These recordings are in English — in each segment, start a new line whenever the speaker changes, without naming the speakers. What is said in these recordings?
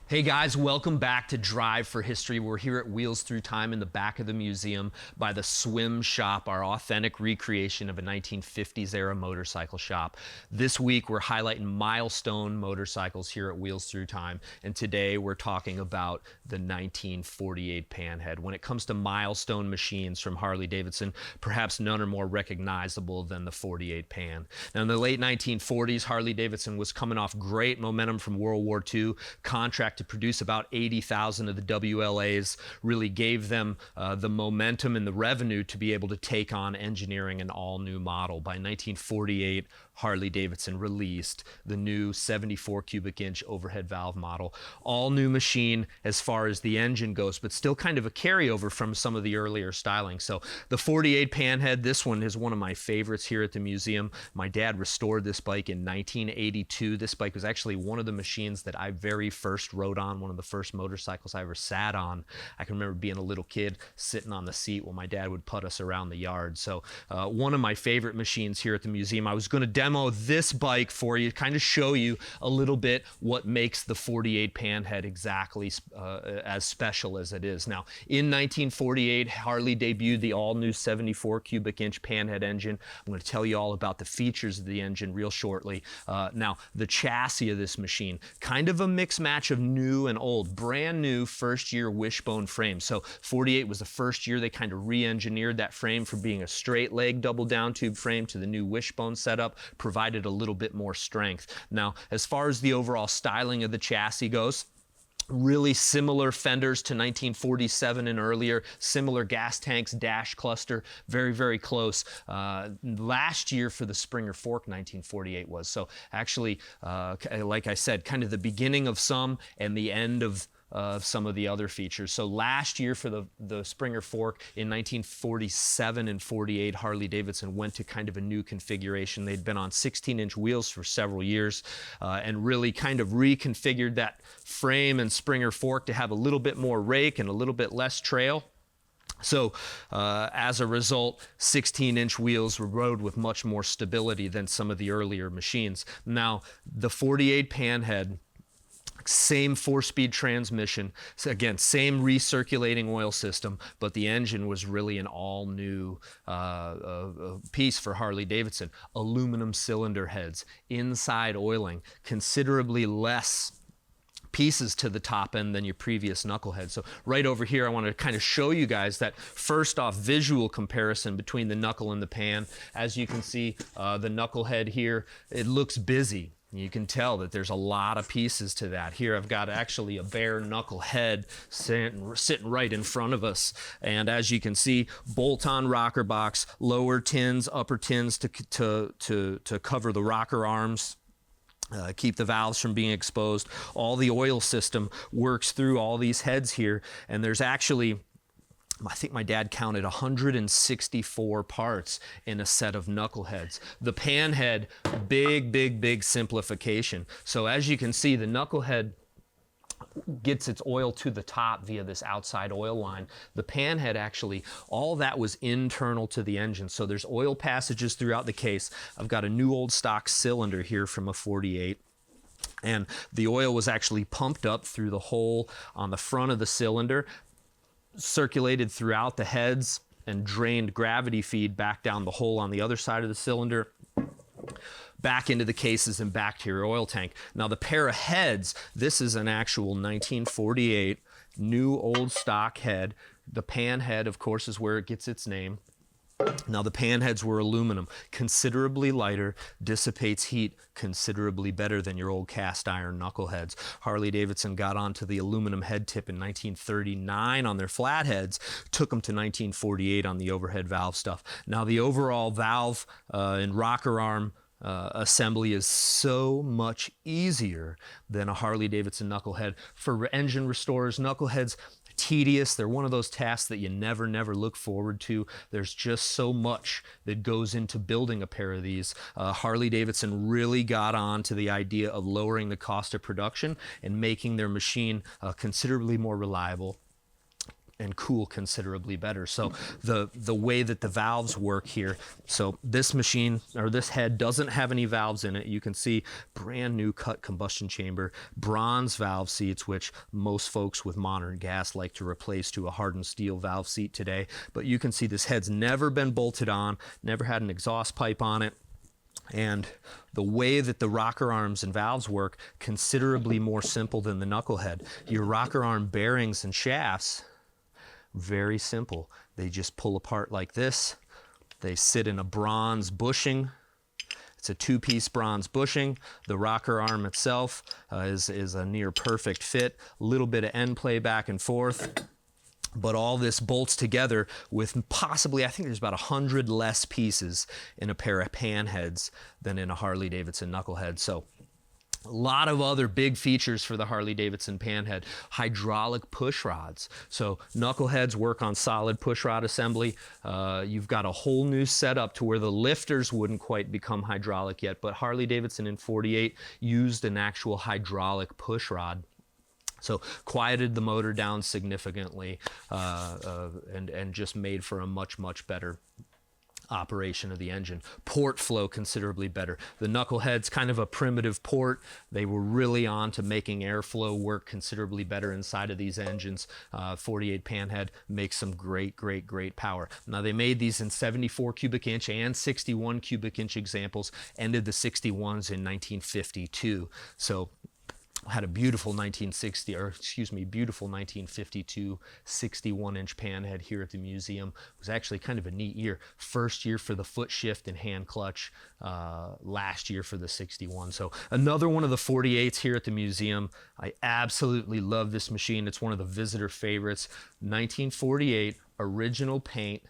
Hey guys, welcome back to Drive for History. We're here at Wheels Through Time in the back of the museum by the Swim Shop, our authentic recreation of a 1950s era motorcycle shop. This week we're highlighting milestone motorcycles here at Wheels Through Time, and today we're talking about the 1948 Panhead. When it comes to milestone machines from Harley-Davidson, perhaps none are more recognizable than the 48 Pan. Now in the late 1940s, Harley-Davidson was coming off great momentum from World War II. Contract to produce about 80,000 of the WLAs really gave them the momentum and the revenue to be able to take on engineering an all-new model. By 1948, Harley-Davidson released the new 74 cubic inch overhead valve model. All new machine as far as the engine goes, but still kind of a carryover from some of the earlier styling. So the 48 Panhead, this one is one of my favorites here at the museum. My dad restored this bike in 1982. This bike was actually one of the machines that I very first rode on, one of the first motorcycles I ever sat on. I can remember being a little kid sitting on the seat while my dad would put us around the yard. So one of my favorite machines here at the museum. I was going to demo this bike for you, kind of show you a little bit what makes the 48 Panhead exactly as special as it is. Now, in 1948, Harley debuted the all-new 74 cubic inch Panhead engine. I'm going to tell you all about the features of the engine real shortly. Now, the chassis of this machine, kind of a mix match of new and old. Brand new first-year wishbone frame. So 48 was the first year they kind of re-engineered that frame from being a straight leg double down tube frame to the new wishbone setup, provided a little bit more strength. Now, as far as the overall styling of the chassis goes, really similar fenders to 1947 and earlier, similar gas tanks, dash cluster, very, very close. Last year for the Springer fork, 1948 was. So actually, like I said, kind of the beginning of some and the end of some of the other features. So last year for the Springer fork in 1947 and 48, Harley-Davidson went to kind of a new configuration. They'd been on 16-inch wheels for several years and really kind of reconfigured that frame and Springer fork to have a little bit more rake and a little bit less trail. So as a result, 16-inch wheels were rode with much more stability than some of the earlier machines. Now, the 48 Panhead, same four-speed transmission, so again, same recirculating oil system, but the engine was really an all-new piece for Harley-Davidson. Aluminum cylinder heads, inside oiling, considerably less pieces to the top end than your previous knucklehead. So right over here, I want to kind of show you guys that first off visual comparison between the knuckle and the pan. As you can see, the knucklehead here, it looks busy. You can tell that there's a lot of pieces to that. Here I've got actually a bare knuckle head sitting right in front of us. And as you can see, bolt-on rocker box, lower tins, upper tins to cover the rocker arms. Keep the valves from being exposed. All the oil system works through all these heads here. And there's actually, I think my dad counted 164 parts in a set of knuckleheads. The Panhead, big simplification. So as you can see, the knucklehead gets its oil to the top via this outside oil line. The Panhead actually, all that was internal to the engine. So there's oil passages throughout the case. I've got a new old stock cylinder here from a 48. And the oil was actually pumped up through the hole on the front of the cylinder, circulated throughout the heads, and drained gravity feed back down the hole on the other side of the cylinder, back into the cases and back to your oil tank. Now the pair of heads, this is an actual 1948 new old stock head. The Panhead, of course, is where it gets its name. Now the Panheads were aluminum, considerably lighter, dissipates heat considerably better than your old cast iron knuckleheads. Harley-Davidson got onto the aluminum head tip in 1939 on their flatheads, took them to 1948 on the overhead valve stuff. Now the overall valve and rocker arm assembly is so much easier than a Harley-Davidson knucklehead. For engine restorers, knuckleheads, tedious. They're one of those tasks that you never look forward to. There's just so much that goes into building a pair of these. Harley-Davidson really got on to the idea of lowering the cost of production and making their machine considerably more reliable and cool considerably better. So the way that the valves work here, so this machine, or this head, doesn't have any valves in it. You can see brand new cut combustion chamber, bronze valve seats, which most folks with modern gas like to replace to a hardened steel valve seat today. But you can see this head's never been bolted on, never had an exhaust pipe on it. And the way that the rocker arms and valves work, considerably more simple than the knucklehead. Your rocker arm bearings and shafts, very simple. They just pull apart like this. They sit in a bronze bushing. It's a two-piece bronze bushing. The rocker arm itself is a near perfect fit. A little bit of end play back and forth. But all this bolts together with possibly, I think there's about 100 less pieces in a pair of Panheads than in a Harley-Davidson knucklehead. So a lot of other big features for the Harley-Davidson Panhead. Hydraulic push rods. So knuckleheads work on solid push rod assembly. You've got a whole new setup to where the lifters wouldn't quite become hydraulic yet, but Harley-Davidson in 48 used an actual hydraulic push rod. So quieted the motor down significantly and just made for a much, much better operation of the engine. Port flow considerably better. The knucklehead's kind of a primitive port. They were really on to making airflow work considerably better inside of these engines. 48 Panhead makes some great, great, great power. Now they made these in 74 cubic inch and 61 cubic inch examples, ended the 61s in 1952. So had a beautiful 1952 61-inch Panhead here at the museum. It was actually kind of a neat year. First year for the foot shift and hand clutch, last year for the 61. So another one of the 48s here at the museum. I absolutely love this machine. It's one of the visitor favorites. 1948, original paint,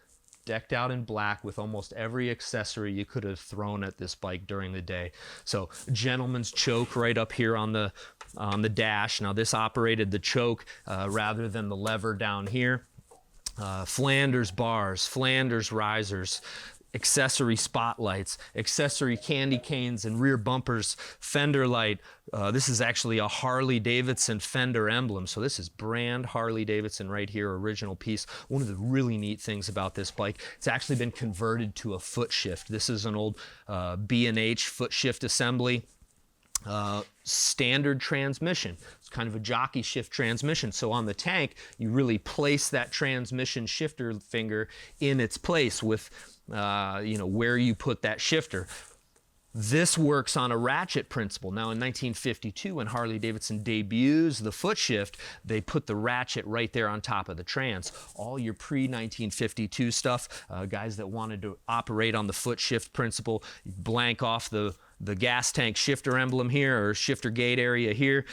decked out in black with almost every accessory you could have thrown at this bike during the day. So gentleman's choke right up here on the dash. Now this operated the choke rather than the lever down here. Flanders bars, Flanders risers, accessory spotlights, accessory candy canes and rear bumpers, fender light. This is actually a Harley-Davidson fender emblem. So this is brand Harley-Davidson right here, original piece. One of the really neat things about this bike, it's actually been converted to a foot shift. This is an old B&H foot shift assembly. Standard transmission. It's kind of a jockey shift transmission. So on the tank, you really place that transmission shifter finger in its place with where you put that shifter. This works on a ratchet principle. Now in 1952, when Harley-Davidson debuts the foot shift, they put the ratchet right there on top of the trans. All your pre-1952 stuff, guys that wanted to operate on the foot shift principle, blank off the gas tank shifter emblem here, or shifter gate area here,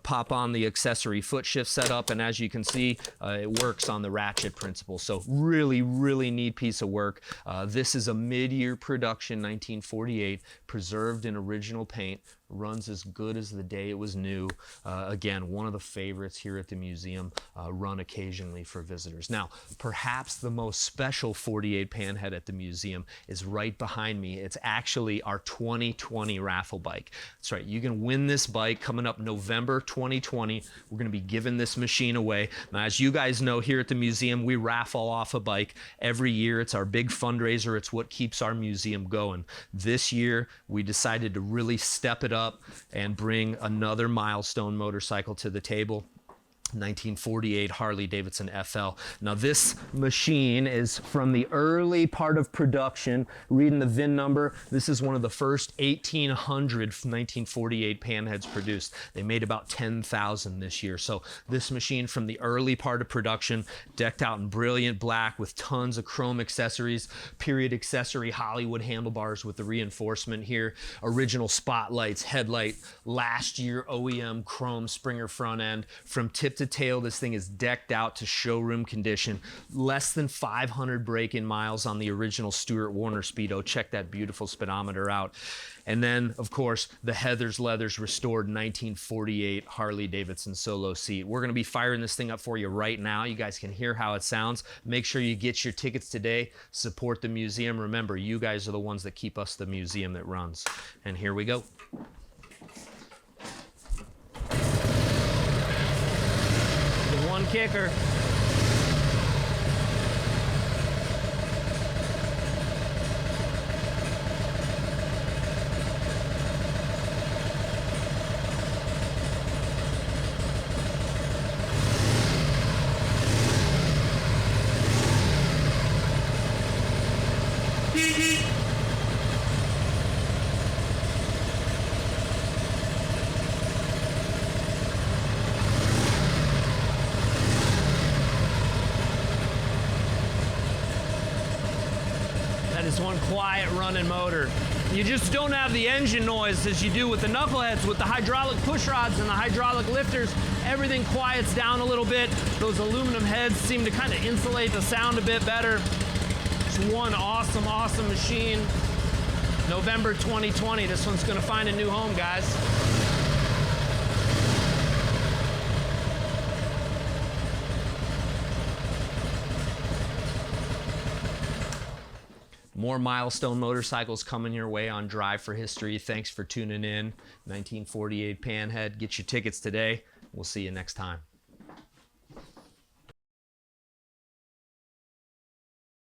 pop on the accessory foot shift setup, and as you can see, it works on the ratchet principle. So really, really neat piece of work. This is a mid-year production, 1948, preserved in original paint, runs as good as the day it was new. Again, one of the favorites here at the museum, run occasionally for visitors. Now, perhaps the most special 48 Panhead at the museum is right behind me. It's actually our 2020 raffle bike. That's right, you can win this bike coming up November 2020. We're gonna be giving this machine away. Now, as you guys know, here at the museum, we raffle off a bike every year. It's our big fundraiser. It's what keeps our museum going. This year, we decided to really step it up and bring another milestone motorcycle to the table. 1948 Harley-Davidson FL. Now this machine is from the early part of production. Reading the VIN number, this is one of the first 1,800 1948 Panheads produced. They made about 10,000 this year. So this machine from the early part of production, decked out in brilliant black with tons of chrome accessories, period accessory Hollywood handlebars with the reinforcement here, original spotlights, headlight, last year OEM chrome Springer front end. From tip to tail, this thing is decked out to showroom condition. Less than 500 break-in miles on the original Stuart Warner Speedo. Check that beautiful speedometer out. And then, of course, the Heathers Leathers restored 1948 Harley-Davidson solo seat. We're going to be firing this thing up for you right now. You guys can hear how it sounds. Make sure you get your tickets today. Support the museum. Remember, you guys are the ones that keep us the museum that runs. And here we go. One kicker. That is one quiet running motor. You just don't have the engine noise as you do with the knuckleheads. With the hydraulic push rods and the hydraulic lifters, everything quiets down a little bit. Those aluminum heads seem to kind of insulate the sound a bit better. It's one awesome, awesome machine. November 2020, this one's gonna find a new home, guys. More milestone motorcycles coming your way on Drive for History. Thanks for tuning in. 1948 Panhead. Get your tickets today. We'll see you next time.